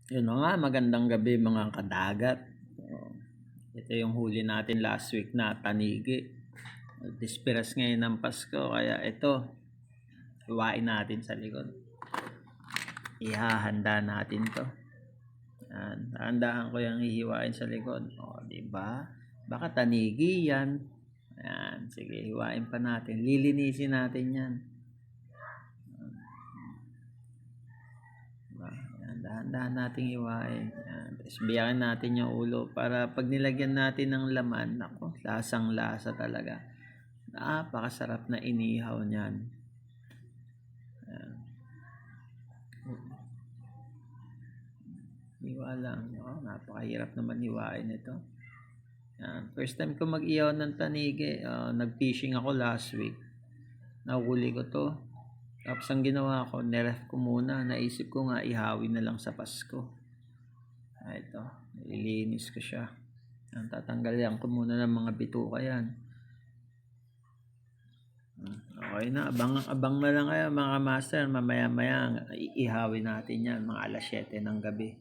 Yun na nga, magandang gabi mga kadagat. Oh, ito yung huli natin last week na tanigi. Dispiras ngayon ng Pasko, kaya ito, hiwain natin sa likod. Ihahanda natin to. Yan, dahan ko yung hihiwain sa likod. O, diba? Baka tanigi yan. Yan, sige, hiwain pa natin. Lilinisin natin yan. Dahan-dahan nating hiwain. Yan. Tapos biyakin natin yung ulo para pag nilagyan natin ng laman, ako, lasang-lasa talaga. Napakasarap na inihaw niyan. Yan. Hiwa lang. Oh, napakahirap naman hiwain ito. Yan. First time ko mag-ihaw ng tanigi. Nag-fishing ako last week. Nahuli ko to. Tapos ang ginawa ko, niref ko muna. Naisip ko nga ihawin na lang sa Pasko. Ito, nililinis ko siya. Tatanggalin ko muna ng mga bituka yan. Okay na, abang na lang kayo mga master. Mamaya-maya ihawin natin yan mga alas 7 ng gabi.